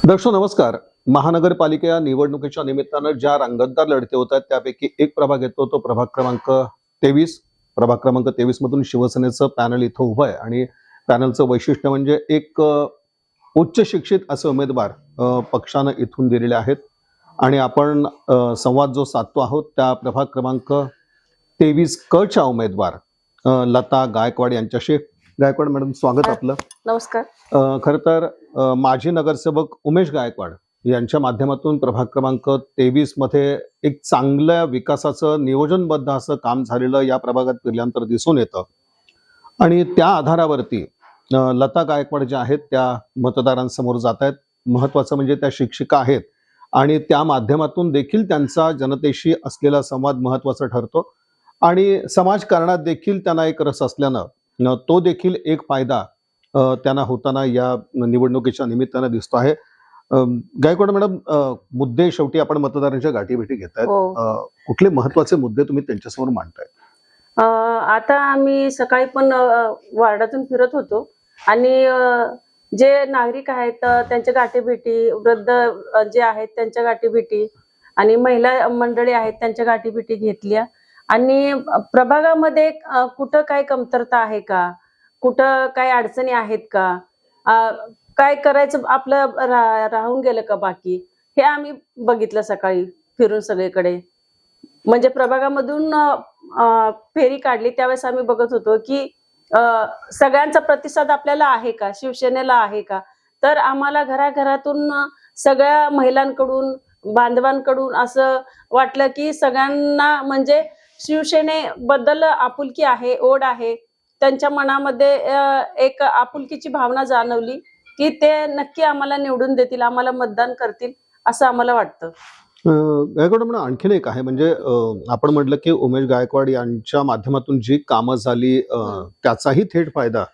दर्शक नमस्कार. महानगरपालिका निवडणुकीच्या निमित्तानं ज्या रंगतदार लढती होत आहेत त्यापैकी एक प्रभाग येतो तो प्रभाग क्रमांक 23. प्रभाग क्रमांक 23 मधून शिवसेनेचं पॅनल इथं उभं आहे आणि पॅनलचं वैशिष्ट्य म्हणजे एक उच्च शिक्षित असे उमेदवार पक्षानं इथून दिलेले आहेत आणि आपण संवाद जो साधतो आहोत त्या प्रभाग क्रमांक 23 क च्या उमेदवार लता गायकवाड यांच्याशी. गायकवाड मॅडम, स्वागत आपलं. नमस्कार. खरं तर माजी नगरसेवक उमेश गायकवाड यांच्या माध्यमातून प्रभाग क्रमांक 23 मध्ये एक चांगल्या विकासाचं नियोजनबद्ध असं काम झालेलं या प्रभागात फिरल्यानंतर दिसून येतं आणि त्या आधारावरती लता गायकवाड ज्या आहेत त्या मतदारांसमोर जात आहेत. महत्वाचं म्हणजे त्या शिक्षिका आहेत आणि त्या माध्यमातून देखील त्यांचा जनतेशी असलेला संवाद महत्वाचा ठरतो आणि समाजकारणात देखील त्यांना एक रस असल्यानं तो देखील एक फायदा त्यांना होताना या निवडणुकीच्या निमित्तानं दिसतो आहे. गायकवाड मॅडम, मुद्दे शेवटी आपण मतदारांच्या गाठीभेटी घेतायत. कुठले महत्वाचे मुद्दे तुम्ही त्यांच्यासमोर मांडताय? आता आम्ही सकाळी पण वार्डातून फिरत होतो आणि जे नागरिक आहेत त्यांच्या गाठीभेटी, वृद्ध जे आहेत त्यांच्या गाठीभेटी आणि महिला मंडळी आहेत त्यांच्या गाठीभेटी घेतल्या आणि प्रभागामध्ये कुठं काय कमतरता आहे का, कुठं काय अडचणी आहेत का, काय करायचं आपलं राहून गेलं का बाकी, हे आम्ही बघितलं सकाळी फिरून सगळीकडे. म्हणजे प्रभागामधून फेरी काढली त्यावेळेस आम्ही बघत होतो की सगळ्यांचा प्रतिसाद आपल्याला आहे का, शिवसेनेला आहे का. तर आम्हाला घराघरातून सगळ्या महिलांकडून, बांधवांकडून असं वाटलं की सगळ्यांना म्हणजे शिवसेनेबद्दल आपुलकी आहे, ओढ आहे. त्यांच्या मनामध्ये एक आपुलकीची भावना जाणवली की ते नक्की आम्हाला निवडून देतील, आम्हाला मतदान करतील असं आम्हाला वाटतं. गायकवाड म्हणून आणखीन एक आहे म्हणजे आपण म्हटलं की उमेश गायकवाड यांच्या माध्यमातून जी कामं झाली त्याचाही थेट फायदा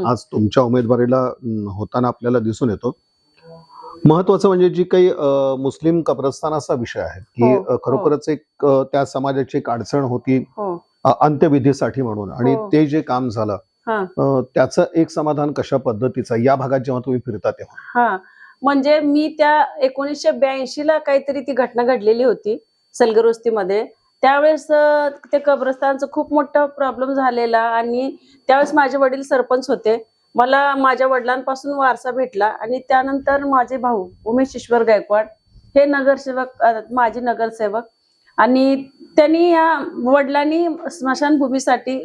आज तुमच्या उमेदवारीला होताना आपल्याला दिसून येतो. महत्वाचं म्हणजे जी काही मुस्लिम कब्रस्तानाचा विषय आहे की खरोखरच एक त्या समाजाची एक अडचण होती अंत्यविधीसाठी म्हणून आणि ते जे काम झालं त्याचं एक समाधान कशा पद्धतीचं या भागात जेव्हा तुम्ही फिरता तेव्हा? म्हणजे मी त्या 1982 ला काहीतरी ती घटना घडलेली होती सलगर वस्तीमध्ये. त्यावेळेस ते कब्रस्तानचं खूप मोठा प्रॉब्लेम झालेला आणि त्यावेळेस माझे वडील सरपंच होते. मला माझ्या वडिलांपासून वारसा भेटला आणि त्यानंतर माझे भाऊ उमेश ईश्वर गायकवाड हे नगरसेवक, माजी नगरसेवक, आणि त्यांनी या वडिलांनी स्मशानभूमीसाठी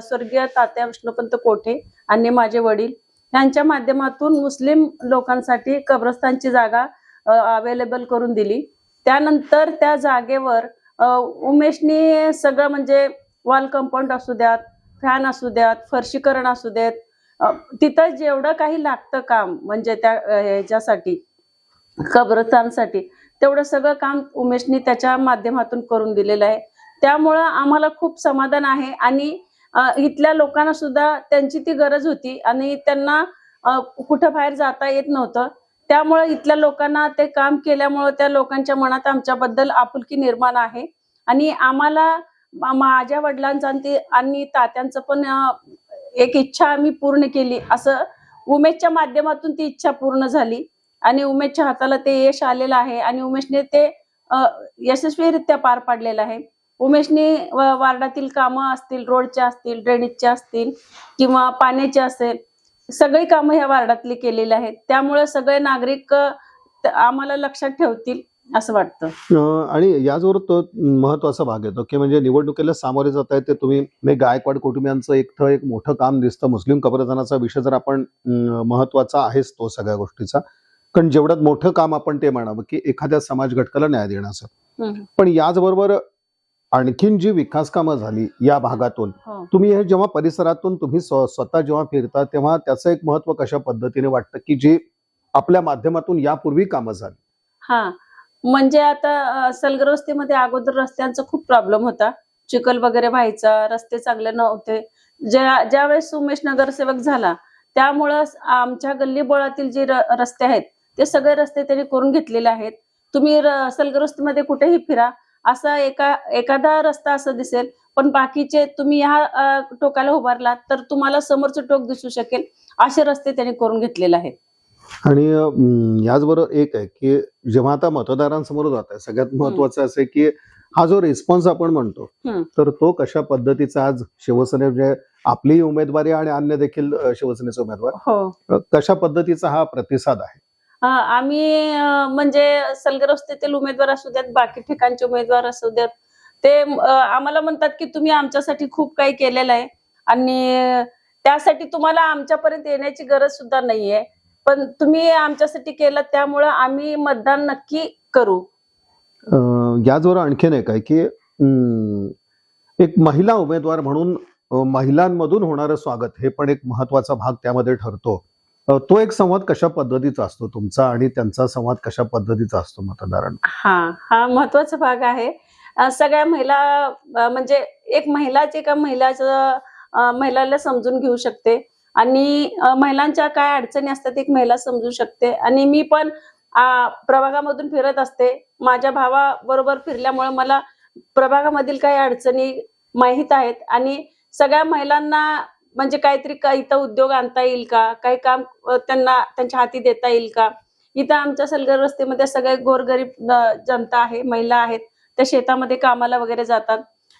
स्वर्गीय तात्या विष्णुपंत कोठे आणि माझे वडील यांच्या माध्यमातून मुस्लिम लोकांसाठी कब्रस्तानची जागा अवेलेबल करून दिली. त्यानंतर त्या जागेवर उमेशनी सगळं म्हणजे वॉल कंपाऊंड असू द्यात, फॅन असू द्यात, फरशीकरण असू देत, तिथं जेवढं काही लागतं काम म्हणजे त्या ह्याच्यासाठी कब्रस्तानसाठी तेवढं सगळं काम उमेशनी त्याच्या माध्यमातून करून दिलेलं आहे. त्यामुळं आम्हाला खूप समाधान आहे आणि इथल्या लोकांना सुद्धा त्यांची ती गरज होती आणि त्यांना कुठं बाहेर जाता येत नव्हतं. त्यामुळे इथल्या लोकांना ते काम केल्यामुळे त्या लोकांच्या मनात आमच्याबद्दल आपुलकी निर्माण आहे आणि आम्हाला माझ्या वडिलांचा आणि तात्यांचं पण एक इच्छा आम्ही पूर्ण केली. असं उमेशच्या माध्यमातून ती इच्छा पूर्ण झाली आणि उमेशच्या हाताला ते यश आलेलं आहे आणि उमेशने ते यशस्वीरित्या पार पाडलेलं आहे. उमेशने वार्डातील कामं असतील, रोडच्या असतील, ड्रेनेजच्या असतील किंवा पाण्याचे असेल, सगळी कामं ह्या वार्डातली केलेली आहेत. त्यामुळे सगळे नागरिक आम्हाला लक्षात ठेवतील असं वाटतं. आणि याचवर तो महत्वाचा भाग येतो की म्हणजे निवडणुकीला सामोरे जात आहे ते तुम्ही गायकवाड कुटुंबियांचं एक मोठं काम दिसतं. मुस्लिम कब्रस्तानाचा विषय जर आपण महत्वाचा आहेच तो सगळ्या गोष्टीचा, कारण जेवढ्यात मोठं काम आपण ते म्हणावं की एखाद्या समाज घटकाला न्याय देण्याचं. पण याचबरोबर आणखीन जी विकास कामं झाली या भागातून तुम्ही हे जेव्हा परिसरातून तुम्ही स्वतः जेव्हा फिरता तेव्हा त्याचं एक महत्व कशा पद्धतीने वाटतं की जे आपल्या माध्यमातून यापूर्वी कामं झाली? म्हणजे आता सलगर वस्तीमध्ये अगोदर रस्त्यांचा खूप प्रॉब्लेम होता, चिखल वगैरे व्हायचा, रस्ते चांगले नव्हते. ज्यावेळेस उमेश नगरसेवक झाला त्यामुळं आमच्या गल्लीबोळातील जे रस्ते आहेत ते सगळे रस्ते त्यांनी करून घेतलेले आहेत. तुम्ही सलगर वस्तीमध्ये कुठेही फिरा असा एखादा रस्ता असं दिसेल, पण बाकीचे तुम्ही ह्या टोकाला उभारलात तर तुम्हाला समोरचं टोक दिसू शकेल असे रस्ते त्यांनी करून घेतलेले आहेत. आणि याचबरोबर एक आहे की जेव्हा आता मतदारांसमोर जात आहे सगळ्यात महत्वाचं असं आहे की हा जो रिस्पॉन्स आपण म्हणतो हम्म. तर तो कशा पद्धतीचा आज शिवसेने म्हणजे आपली उमेदवारी आणि अन्य देखील शिवसेनेचे उमेदवार हो. कशा पद्धतीचा हा प्रतिसाद आहे? आम्ही म्हणजे सलगरवस्तीतील उमेदवार असू द्यात, बाकी ठिकाणचे उमेदवार असू द्यात, ते आम्हाला म्हणतात की तुम्ही आमच्यासाठी खूप काही केलेलं आहे आणि त्यासाठी तुम्हाला आमच्यापर्यंत येण्याची गरज सुद्धा नाहीये. पण तुम्ही आमच्यासाठी केलं त्यामुळं आम्ही मतदान नक्की करू. याचबरोबर आणखीन एक आहे की एक महिला उमेदवार म्हणून महिलांमधून होणारं स्वागत हे पण एक महत्वाचा भाग त्यामध्ये ठरतो. तो एक संवाद कशा पद्धतीचा असतो तुमचा आणि त्यांचा संवाद कशा पद्धतीचा असतो मतदारांना? हा महत्वाचा भाग आहे. सगळ्या महिला म्हणजे एक महिलाच एका महिलाला समजून घेऊ शकते आणि महिलांच्या काय अडचणी असतात एक महिला समजू शकते आणि मी पण प्रभागामधून फिरत असते. माझ्या भावाबरोबर फिरल्यामुळे मला प्रभागामधील काही अडचणी माहीत आहेत आणि सगळ्या महिलांना म्हणजे काहीतरी इथं उद्योग आणता येईल का, काही काम त्यांना त्यांच्या हाती देता येईल का. इथं आमच्या सलगर वस्तीमध्ये सगळे गोरगरीब जनता आहे, महिला आहेत, त्या शेतामध्ये कामाला वगैरे जातात.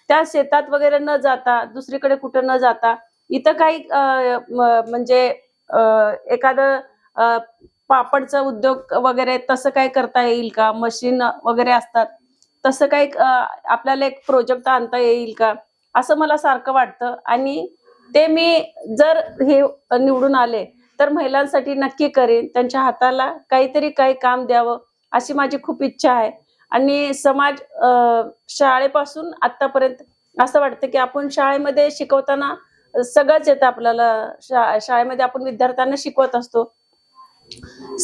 त्या शेतात वगैरे न जाता दुसरीकडे कुठं न जाता इथं काही म्हणजे एखादं पापडचा उद्योग वगैरे तसं काही करता येईल का, मशीन वगैरे असतात तसं काही आपल्याला एक प्रोजेक्ट आणता येईल का, असं मला सारखं वाटतं आणि ते मी जर हे निवडून आले तर महिलांसाठी नक्की करेन. त्यांच्या हाताला काहीतरी काही काम द्यावं अशी माझी खूप इच्छा आहे आणि समाज शाळेपासून आतापर्यंत असं वाटतं की आपण शाळेमध्ये शिकवताना सगळंच येतं आपल्याला. शाळेमध्ये आपण विद्यार्थ्यांना शिकवत असतो,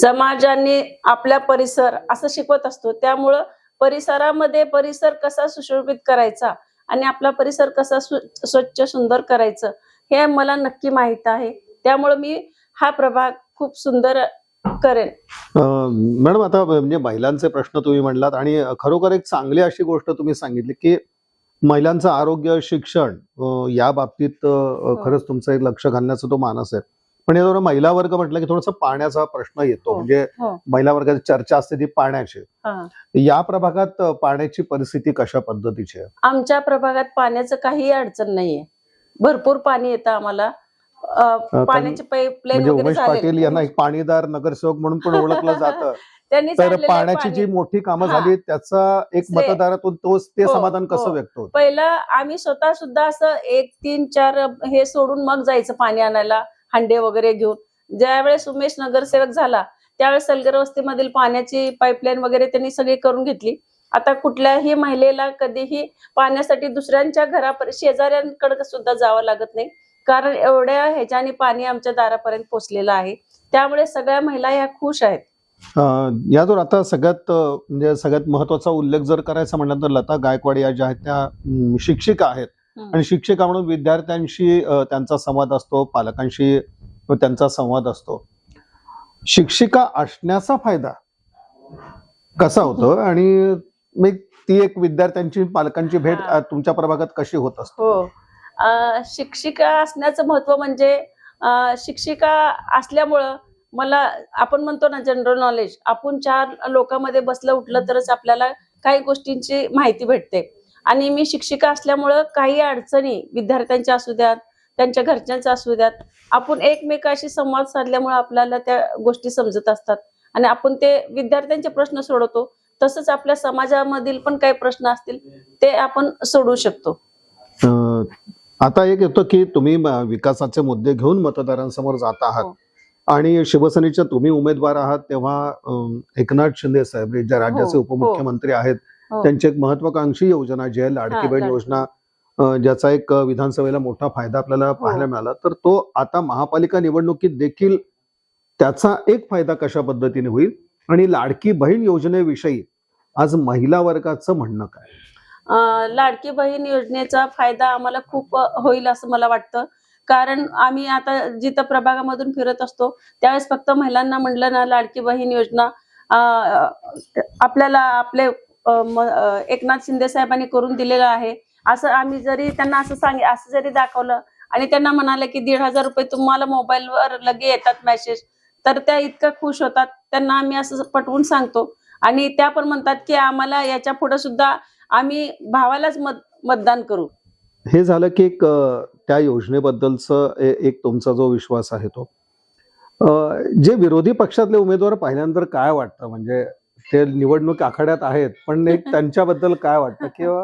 समाजाने आपल्या परिसर असं शिकवत असतो. त्यामुळं परिसरामध्ये परिसर कसा सुशोभित करायचा आणि आपला परिसर कसा स्वच्छ सुंदर करायचं हे मला नक्की माहित आहे. त्यामुळे मी हा प्रभाग खूप सुंदर करेन. मॅडम आता म्हणजे महिलांचे प्रश्न तुम्ही म्हणलात आणि खरोखर एक चांगली अशी गोष्ट तुम्ही सांगितली की महिलांचं आरोग्य शिक्षण या बाबतीत खरंच तुमचं एक लक्ष घालण्याचा तो मानस आहे. पण यावर महिला वर्ग म्हटलं की थोडासा पाण्याचा प्रश्न येतो. म्हणजे महिला वर्गाची चर्चा असते ती पाण्याची. या प्रभागात पाण्याची परिस्थिती कशा पद्धतीची आहे? आमच्या प्रभागात पाण्याचं काही अडचण नाहीये, भरपूर पाणी येतं आम्हाला. पाण्याची पाईपलाईन म्हणजे वगैरे उमेश पाटील यांना एक पाणीदार नगरसेवक म्हणून पण ओळखलं जातं. तर पाण्याची जी मोठी कामं झाली त्याचा एक मतदारातून ते समाधान कसं व्यक्त होतं? पहिलं आम्ही स्वतः सुद्धा असं 1, 3, 4 हे सोडून मग जायचं पाणी आणायला, हांडे वगैरे घेऊन. ज्यावेळेस उमेश नगरसेवक झाला त्यावेळेस सलगर वस्तीमधील पाण्याची पाईपलाईन वगैरे त्यांनी सगळी करून घेतली. आता कुठल्याही महिलेला कधीही पाण्यासाठी दुसऱ्यांच्या शेजाऱ्यांकडे सुद्धा जावं लागत नाही, कारण एवढ्या ह्याच्याने पाणी आमच्या दारापर्यंत पोहोचलेलं आहे. त्यामुळे सगळ्या महिला ह्या खुश आहेत. यावर आता सगळ्यात महत्वाचा उल्लेख जर करायचा म्हटलं तर लता गायकवाड या ज्या आहेत त्या शिक्षिका आहेत आणि शिक्षिका म्हणून विद्यार्थ्यांशी त्यांचा संवाद असतो, पालकांशी त्यांचा संवाद असतो. शिक्षिका असण्याचा फायदा कसा होतो आणि ती एक विद्यार्थ्यांची पालकांची भेट तुमच्या प्रभागात कशी होत असते? शिक्षिका असण्याचं महत्व म्हणजे शिक्षिका असल्यामुळं मला आपण म्हणतो ना जनरल नॉलेज, आपण 4 लोकांमध्ये बसलं उठलं तरच आपल्याला काही गोष्टींची माहिती भेटते आणि मी शिक्षिका असल्यामुळं काही अडचणी विद्यार्थ्यांच्या असू द्यात, त्यांच्या घरच्यांच्या असू द्यात, आपण एकमेकाशी संवाद साधल्यामुळे आपल्याला त्या गोष्टी समजत असतात आणि आपण ते विद्यार्थ्यांचे प्रश्न सोडवतो. तसंच आपल्या समाजामधील पण काही प्रश्न असतील ते आपण सोडवू शकतो. आता एक येतो की तुम्ही विकासाचे मुद्दे घेऊन मतदारांसमोर जात आहात आणि शिवसेनेच्या तुम्ही उमेदवार आहात तेव्हा एकनाथ शिंदे साहेब ज्या राज्याचे उपमुख्यमंत्री आहेत त्यांची एक महत्वाकांक्षी योजना जी आहे लाडकी बहीण योजना, ज्याचा एक विधानसभेला मोठा फायदा आपल्याला पाहायला मिळाला, तर तो आता महापालिका निवडणुकीत देखील त्याचा एक फायदा कशा पद्धतीने होईल आणि लाडकी बहीण योजनेविषयी आज महिला वर्गाचं म्हणणं काय? लाडकी बहीण योजनेचा फायदा आम्हाला खूप होईल असं मला वाटतं, कारण आम्ही आता जिथं प्रभागामधून फिरत असतो त्यावेळेस फक्त महिलांना म्हटलं ना लाडकी बहीण योजना आपल्याला आपले एकनाथ शिंदे साहेबांनी करून दिलेलं आहे असं आम्ही जरी त्यांना असं जरी दाखवलं आणि त्यांना म्हणाले की 1,500 रुपये तुम्हाला मोबाईलवर लगे येतात मेसेज, तर त्या इतक्या खुश होतात. त्यांना आम्ही असं पटवून सांगतो आणि त्या पण म्हणतात की आम्हाला याच्या पुढे सुद्धा आम्ही भावालाच मतदान करू. हे झालं की एक त्या योजनेबद्दलचं एक तुमचा जो विश्वास आहे तो. अ, जे विरोधी पक्षातले उमेदवार पाहिल्यानंतर काय वाटतं? म्हणजे ते निवडणूक आखाड्यात आहेत, पण एक त्यांच्याबद्दल काय वाटतं? किंवा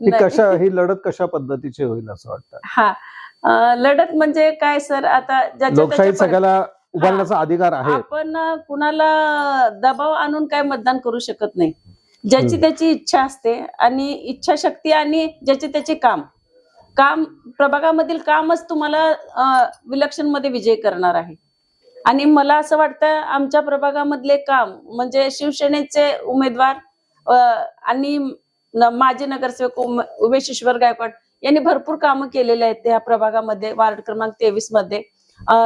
नाही. ही लढत कशा पद्धतीची होईल असं वाटतं? हा लढत म्हणजे काय सर, आता ज्याच्या लोकशाहीत त्याच्या सगळ्याला हा उभारण्याचा अधिकार आहे. आपण कुणाला दबाव आणून काय मतदान करू शकत नाही. ज्याची हं. त्याची इच्छा असते आणि इच्छाशक्ती आणि ज्याचे त्याचे काम काम प्रभागामधील कामच तुम्हाला विलक्षण मध्ये विजय करणार आहे. आणि मला असं वाटतं आमच्या प्रभागामधले काम म्हणजे शिवसेनेचे उमेदवार अ, आणि माजी नगरसेवक उमेश ईश्वर गायकवाड यांनी भरपूर कामं केलेले आहेत त्या प्रभागामध्ये. वार्ड क्रमांक 23 मध्ये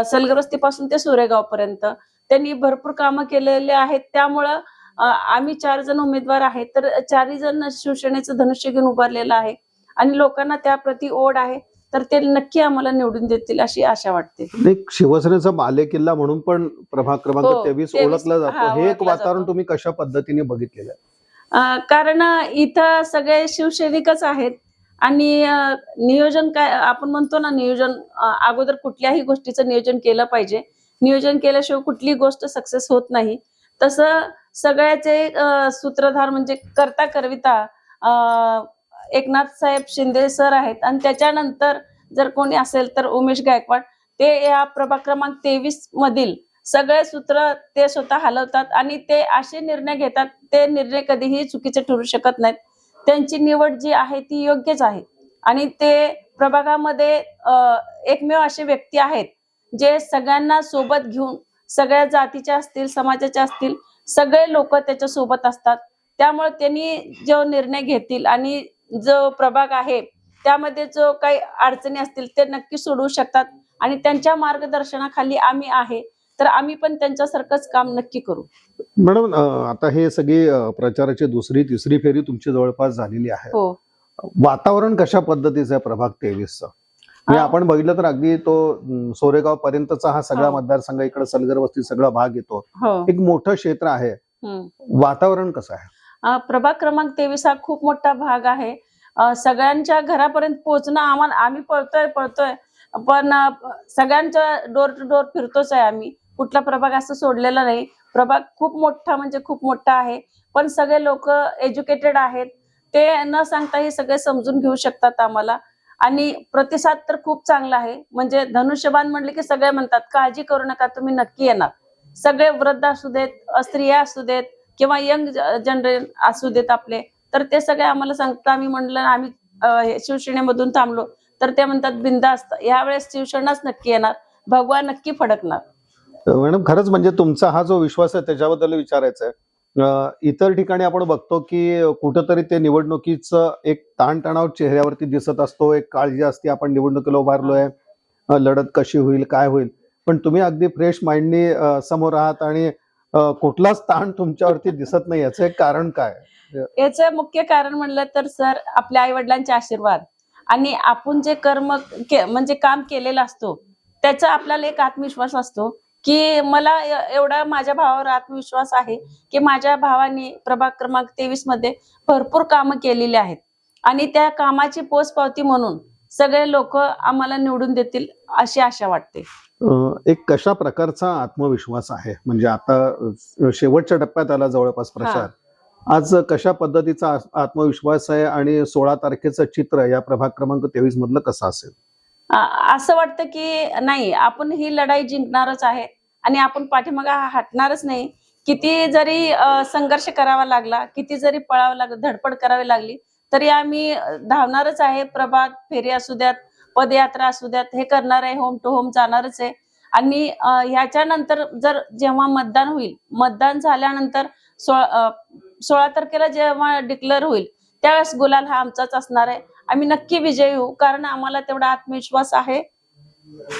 सलगरवस्तीपासून ते सोरेगाव पर्यंत त्यांनी भरपूर कामं केलेले आहेत. त्यामुळं आम्ही 4 जण उमेदवार आहेत, तर 4ही जण शिवसेनेचं धनुष्य घेऊन उभारलेलं आहे आणि लोकांना त्याप्रती ओढ आहे. तर ते नक्की आम्हाला निवडून देतील अशी आशा वाटते. एक शिवसेनेचा बालेकिल्ला म्हणून पण प्रभाग क्रमांक हो, 23 23 ओळखला जातो. हा, हे एक ओळखला वातावरण जातो. तुम्ही कशा पद्धतीने बघितलेलं आहे? कारण इथं सगळे शिवसैनिकच आहेत आणि नियोजन काय आपण म्हणतो ना, नियोजन अगोदर कुठल्याही गोष्टीचं नियोजन केलं पाहिजे. नियोजन केल्याशिवाय कुठली गोष्ट सक्सेस होत नाही. तसं सगळ्याचे सूत्रधार म्हणजे करता करविता एकनाथ साहेब शिंदे सर आहेत आणि त्याच्यानंतर जर कोणी असेल तर उमेश गायकवाड. ते या प्रभाग क्रमांक 23 मधील सगळे सूत्र ते स्वतः हलवतात आणि ते असे निर्णय घेतात, ते निर्णय कधीही चुकीचे ठरू शकत नाहीत. त्यांची निवड जी आहे ती योग्यच आहे आणि ते प्रभागामध्ये एकमेव असे व्यक्ती आहेत जे सगळ्यांना सोबत घेऊन, सगळ्या जातीच्या असतील, समाजाच्या असतील, सगळे लोक त्याच्या सोबत असतात. त्यामुळे त्यांनी जो निर्णय घेतील आणि जो प्रभाग आहे त्यामध्ये जो काही अडचणी असतील ते नक्की सोडवू शकतात आणि त्यांच्या मार्गदर्शनाखाली आम्ही आहे, तर आम्ही पण त्यांच्यासारखंच काम नक्की करू. मॅडम, आता हे सगळी प्रचाराची दुसरी तिसरी फेरी तुमची जवळपास झालेली आहे. हो. वातावरण कशा पद्धतीचं आहे प्रभाग 23चं? म्हणजे आपण बघितलं तर अगदी तो सोरेगाव पर्यंतचा हा सगळा हो. मतदारसंघ, इकडे सलगर वस्ती सगळा भाग येतो. हो. एक मोठं क्षेत्र आहे. वातावरण कसं आहे? प्रभाग क्रमांक 23 हा खूप मोठा भाग आहे. सगळ्यांच्या घरापर्यंत पोहोचणं आम्ही पळतोय पण सगळ्यांच्या डोर टू डोर फिरतोच आहे आम्ही. कुठला प्रभाग असं सोडलेला नाही. प्रभाग खूप मोठा म्हणजे खूप मोठा आहे, पण सगळे लोक एज्युकेटेड आहेत. ते न सांगता हे सगळे समजून घेऊ शकतात आम्हाला आणि प्रतिसाद तर खूप चांगला आहे. म्हणजे धनुष्यबाण म्हणले की सगळे म्हणतात काळजी करू नका, तुम्ही नक्की येणार. सगळे वृद्ध असू देत, स्त्रिया असू देत किंवा यंग जनरेशन असू देत आपले, तर ते सगळे आम्हाला सांगतात. आम्ही म्हणलं आम्ही शिवसेनेमधून थांबलो तर ते म्हणतात बिनधास्त यावेळेस शिवसेनाच नक्की येणार, भगवा नक्की फडकणार. मॅडम, खरंच म्हणजे तुमचा हा जो विश्वास आहे त्याच्याबद्दल विचारायचं आहे. इतर ठिकाणी आपण बघतो की कुठंतरी ते निवडणुकीचं एक ताणतणाव चेहऱ्यावरती दिसत असतो, एक काळजी असते, आपण निवडणुकीला उभारलोय, लढत कशी होईल, काय होईल. पण तुम्ही अगदी फ्रेश माइंडनी समोर आहात आणि कुठलाच ताण तुमच्यावरती दिसत नाही. याचं एक कारण काय? याचं मुख्य कारण म्हणलं तर सर आपल्या आई वडिलांचे आशीर्वाद आणि आपण जे कर्म म्हणजे काम केलेलं असतो त्याचा आपल्याला एक आत्मविश्वास असतो की मला एवढा माझ्या भावावर आत्मविश्वास आहे की माझ्या भावाने प्रभाग क्रमांक 23 मध्ये भरपूर कामं केलेली आहेत आणि त्या कामाची पोचपावती म्हणून सगळे लोक आम्हाला निवडून देतील अशी आशा वाटते. एक कशा प्रकारचा आत्मविश्वास आहे? म्हणजे आता शेवटच्या टप्प्यात आला जवळपास प्रचार. आज कशा पद्धतीचा आत्मविश्वास आहे आणि 16 तारखेचं चित्र या प्रभाग क्रमांक 23 मधलं कसं असेल? असं वाटतं की नाही, आपण ही लढाई जिंकणारच आहे आणि आपण पाठीमागे हटणारच नाही. किती जरी संघर्ष करावा लागला, किती जरी पळावं लागलं, धडपड करावी लागली, तरी आम्ही धावणारच आहे. प्रभात फेरी असू द्यात, पदयात्रा असू द्यात, हे करणार आहे, होम टू होम जाणारच आहे. आणि ह्याच्यानंतर जेव्हा मतदान होईल, मतदान झाल्यानंतर 16 तारखेला जेव्हा डिक्लेअर होईल त्यावेळेस गुलाल हा आमचाच असणार आहे. आम्ही नक्की विजयी होऊ, कारण आम्हाला तेवढा आत्मविश्वास आहे.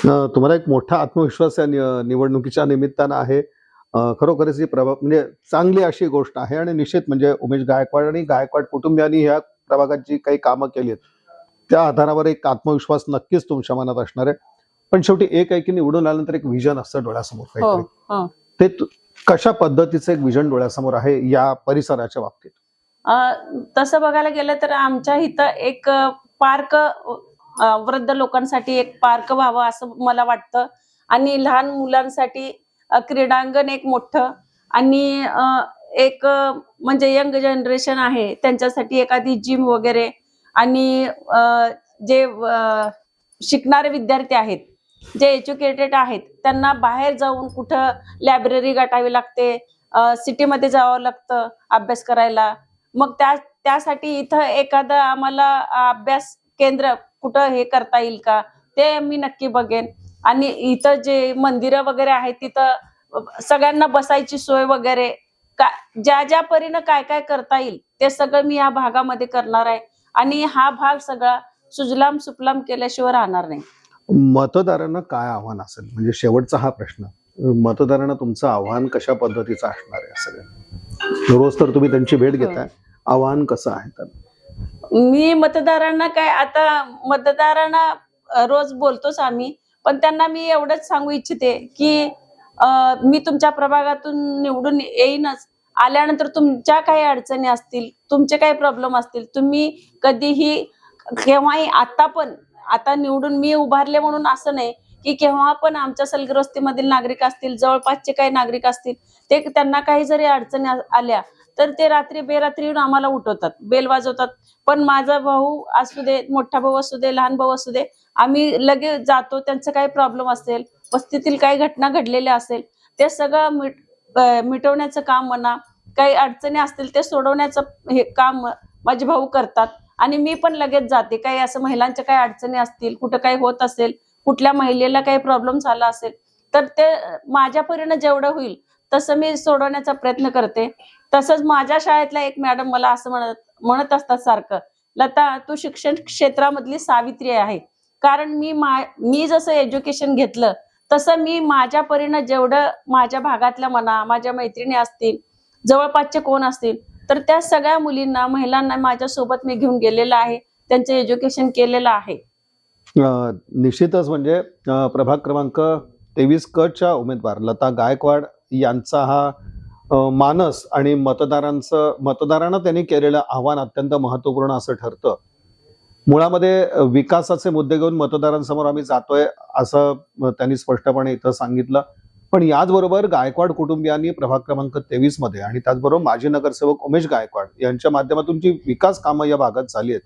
तुम्हाला एक मोठा आत्मविश्वास या निवडणुकीच्या निमित्तानं आहे. खरोखरच ही म्हणजे चांगली अशी गोष्ट आहे आणि निश्चित म्हणजे उमेश गायकवाड आणि गायकवाड कुटुंबियांनी ह्या प्रभागात जी काही कामं केली आहेत त्या आधारावर एक आत्मविश्वास नक्कीच तुमच्या मनात असणार आहे. पण शेवटी एक आहे की निवडून आल्यानंतर एक विजन असतं डोळ्यासमोर हो काहीतरी. हो ते कशा पद्धतीचं एक विजन डोळ्यासमोर आहे या परिसराच्या बाबतीत? तसं बघायला गेलं तर आमच्या इथं एक पार्क, वृद्ध लोकांसाठी एक पार्क व्हावं असं मला वाटतं. आणि लहान मुलांसाठी क्रीडांगण एक मोठं, आणि एक म्हणजे यंग जनरेशन आहे त्यांच्यासाठी एखादी जिम वगैरे. आणि जे शिकणारे विद्यार्थी आहेत, जे एज्युकेटेड आहेत, त्यांना बाहेर जाऊन कुठं लायब्ररी गाठावी लागते, सिटीमध्ये जावं लागतं अभ्यास करायला. मग त्यासाठी इथं एखादं आम्हाला अभ्यास केंद्र कुठं हे करता येईल का, ते मी नक्की बघेन. आणि इथं जे मंदिरं वगैरे आहेत तिथं सगळ्यांना बसायची सोय वगैरे, ज्या ज्या परीनं काय काय करता येईल ते सगळं मी या भागामध्ये करणार आहे. आणि हा भाग सगळा सुजलाम सुफलाम केल्याशिवाय राहणार नाही. मतदारांना काय आव्हान असेल, म्हणजे शेवटचा हा प्रश्न, मतदारांना तुमचं आव्हान कशा पद्धतीचं असणार आहे? सगळं रोज तर तुम्ही त्यांची भेट घेताय, आव्हान कसं आहे त्यांना? मी मतदारांना काय, आता मतदारांना रोज बोलतोच आम्ही, पण त्यांना मी एवढंच सांगू इच्छिते की मी तुमच्या प्रभागातून निवडून येईनच. आल्यानंतर तुमच्या काही अडचणी असतील, तुमचे काही प्रॉब्लेम असतील, तुम्ही कधीही केव्हाही, आता निवडून मी उभारले म्हणून असं नाही की केव्हा पण आमच्या सलगर वस्तीमधील नागरिक असतील, जवळपासचे काही नागरिक असतील, ते त्यांना काही जरी अडचणी आल्या तर ते रात्री बेरात्री येऊन आम्हाला उठवतात, बेल वाजवतात. पण माझा भाऊ असू दे, मोठा भाऊ असू दे, लहान भाऊ असू दे, आम्ही लगेच जातो. त्यांचं काही प्रॉब्लेम असेल, वस्तीतील काही घटना घडलेल्या असेल, ते सगळं मिटवण्याचं काम म्हणा, काही अडचणी असतील ते सोडवण्याचं हे काम माझे भाऊ करतात. आणि मी पण लगेच जाते. काही असं महिलांच्या काही अडचणी असतील, कुठं काही होत असेल, कुठल्या महिलेला काही प्रॉब्लेम झाला असेल, तर ते माझ्या परीनं जेवढं होईल तसं मी सोडवण्याचा प्रयत्न करते. तसंच माझ्या शाळेतल्या एक मॅडम मला असं म्हणत असतात सारखं, लता तू शिक्षण क्षेत्रामधली सावित्री आहे. कारण मी जसं एज्युकेशन घेतलं तसं मी माझ्या परीनं जेवढं माझ्या भागातल्या म्हणा, माझ्या मैत्रिणी असतील, जवळपासचे कोण असतील, तर त्या सगळ्या मुलींना, महिलांना माझ्यासोबत मी घेऊन गेलेलं आहे, त्यांचं एज्युकेशन केलेलं आहे. निश्चितच म्हणजे प्रभाग क्रमांक 23 क च्या उमेदवार लता गायकवाड यांचा हा मानस आणि मतदारांना त्यांनी केलेलं आव्हान अत्यंत महत्वपूर्ण असं ठरतं. मुळामध्ये विकासाचे मुद्दे घेऊन मतदारांसमोर आम्ही जातोय असं त्यांनी स्पष्टपणे इथं सांगितलं. पण याचबरोबर गायकवाड कुटुंबियांनी प्रभाग क्रमांक 23 मध्ये आणि त्याचबरोबर माजी नगरसेवक उमेश गायकवाड यांच्या माध्यमातून जी विकास कामं या भागात झाली आहेत,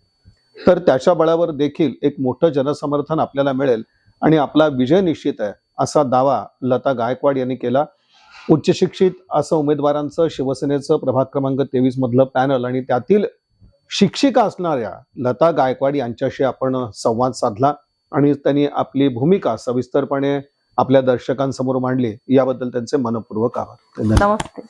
तर त्याच्या बळावर देखील एक मोठं जनसमर्थन आपल्याला मिळेल आणि आपला विजय निश्चित आहे असा दावा लता गायकवाड यांनी केला. उच्च शिक्षित असं उमेदवारांचं शिवसेनेचं प्रभाग क्रमांक 23 मधलं पॅनल आणि त्यातील शिक्षिका असणाऱ्या लता गायकवाड यांच्याशी आपण संवाद साधला आणि त्यांनी आपली भूमिका सविस्तरपणे आपल्या दर्शकांसमोर मांडली. याबद्दल त्यांचे मनपूर्वक आभार. नमस्ते.